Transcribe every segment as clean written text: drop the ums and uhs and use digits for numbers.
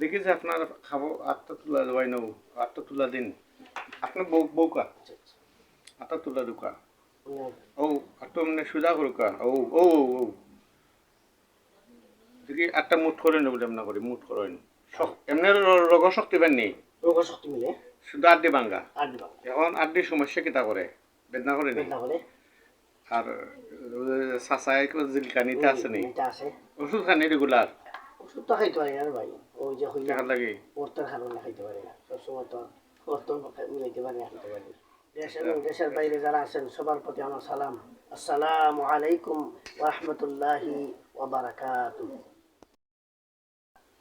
দেখি যে আপনার খাবো আটটা তুলা দেওয়াই নৌ আটটা তুলা দিন আপনার বউ বউকা আটটা তুলা ঢুকা ও আটটা মানে সুজা করুকা ও ও ও দেখি আটটা মুঠ করে নেব এমনা করে মুঠ করেন এমনি রোগ শক্তি পান নেই রোগ শক্তি মিলে শুধু আড্ডি ভাঙ্গা এখন আড্ডির সমস্যা কিতা করে বেদনা করে নি আর সাসায় জিলকানিতে আছে নি ওষুধ খানি রেগুলার ওষুধ তো খাইতে পারি না ভাই ওই যে হইলে দেখার লাগে ওরতার কারণে খাইতে পারি না সবসময় তো ওরতন মিলাইতে পারি না খাইতে পারি দেশের বাইরে যারা আছেন সবার প্রতি আমার সালাম আসসালামু আলাইকুম ওয়া রাহমাতুল্লাহি ওয়া বারাকাতুহু।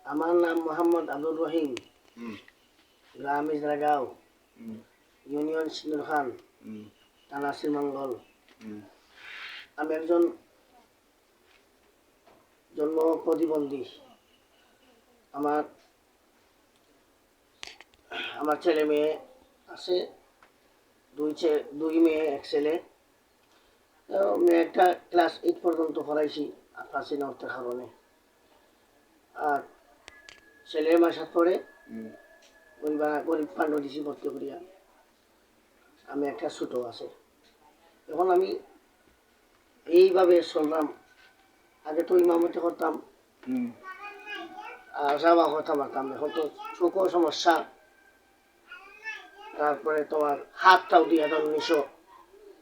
আমার নাম মোহাম্মদ আব্দুর রহিম, গ্রাম ইজরাগাঁও, ইউনিয়ন সিন্দুরখান, থানা শ্রীমঙ্গল। আমি একজন জন্ম প্রতিবন্ধী। আমার ছেলে মেয়ে আছে, দুই মেয়ে এক ছেলে। মেয়েটা ক্লাস 8 পর্যন্ত পড়াইছি ক্লাস নর্থের কারণে। আর ছেলে মাসাত পড়ে গরিব ফান্ড দিছি ভর্তি করিয়া। আমি একটা ছোটো আছে। এখন আমি এইভাবে চললাম। আগে তো ইমামতি করতাম, যাওয়া কথা পারতাম। এখন তো চোখও সমস্যা, তারপরে তোমার হাতটাও 2019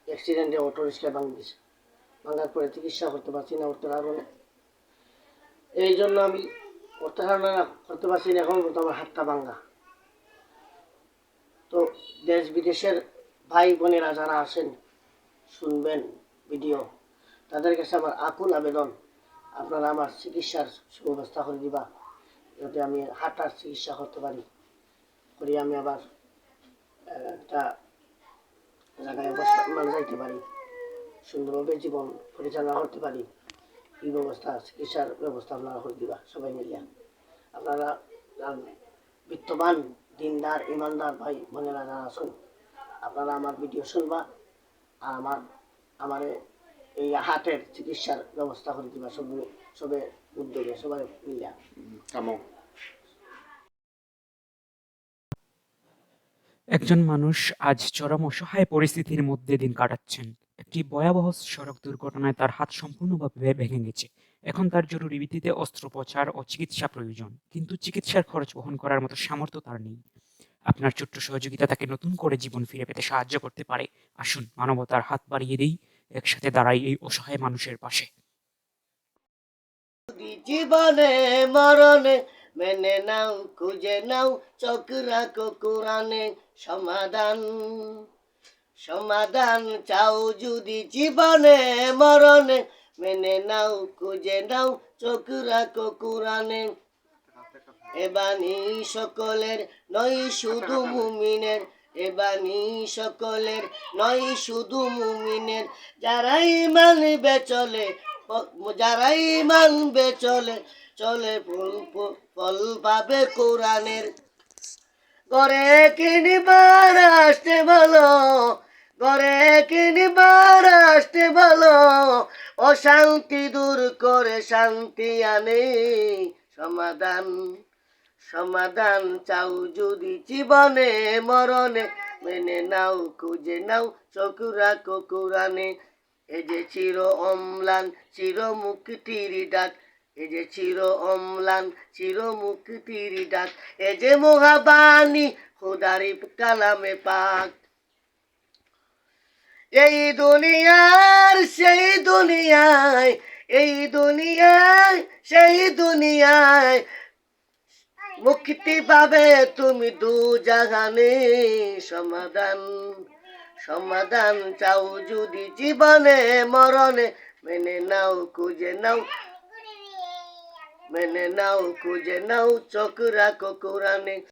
অ্যাক্সিডেন্টে অটো রিক্সায় ভাঙিয়েছে। ভাঙার পরে চিকিৎসা করতে পারছি না ওর কারণে। এই জন্য আমি করতে পারছি না। এখন বলতো আমার হাতটা ভাঙা। তো দেশ বিদেশের ভাই বোনেরা যারা আছেন শুনবেন ভিডিও, তাদের কাছে আমার আকুল আবেদন, আপনারা আমার চিকিৎসার সুব্যবস্থা করে দিবা, যাতে আমি হাঁটার চিকিৎসা করতে পারি। করি আমি আবার একটা জায়গায় মানে যাইতে পারি, সুন্দরভাবে জীবন পরিচালনা করতে পারি। এই ব্যবস্থা, চিকিৎসার ব্যবস্থা আপনারা করে দিবা সবাই মিলিয়া। আপনারা বিত্তবান দিনদার ইমানদার ভাই বোনেরা যারা আছেন, আপনারা আমার ভিডিও শুনবা আর আমার এই হার্টের চিকিৎসার ব্যবস্থা করে দিবা সবে উদ্যোগে সবাই মিলিয়া। একজন মানুষ আজ চরম অসহায় পরিস্থিতির মধ্যে দিন কাটাচ্ছেন। একটি ভয়াবহ সড়ক দুর্ঘটনায় তার হাত সম্পূর্ণভাবে ভেঙে গেছে। এখন তার জরুরি ভিত্তিতে অস্ত্রোপচার ও চিকিৎসা প্রয়োজন, কিন্তু চিকিৎসার খরচ বহন করার মতো সামর্থ্য তার নেই। আপনার ছোট্ট সহযোগিতা তাকে নতুন করে জীবন ফিরে পেতে সাহায্য করতে পারে। আসুন মানবতার হাত বাড়িয়ে দেই, একসাথে দাঁড়াই এই অসহায় মানুষের পাশে। জীবনে মরণে মেনে নাও, খুঁজে নাও, চোখ রাখো কোরআনে। সমাধান চাও যদি জীবনে মরণে, মেনে নাও, খুঁজে নাও, চোখ রাখো কোরআনে। এবানি সকলের নয় শুধু মুমিনের, এবানি সকলের নয় শুধু মুমিনের। যারাই মানবে চলে, যারাই মানবে চলে, চলে ফল পাবে কোরআনের। ঘরে কিনিবার আসতে বলো, ঘরে কিনিবার আসতে বলো, অশান্তি দূর করে শান্তি আনে। সমাধান চাও যদি জীবনে মরণে, মেনে নাও, খুঁজে নাও, চোখ রাখো কোরআনে। এই যে চির অম্লান চির মুক্তির ডাক, এই যে চির অম্লান চির মুক্তির ডাক, এই যে মহাবাণী খোদারি কালামে পাক। এই দুনিয়ার সেই দুনিয়ায়, এই দুনিয়ায় সেই দুনিয়ায়, মুক্তি পাবে তুমি দু জাহানে। সমাধান চাও যদি জীবনে মরণে, মেনে নাও, খুঁজে নাও, মেনে নাও, খুঁজে নাও, চোখ রাখো কোরআনে।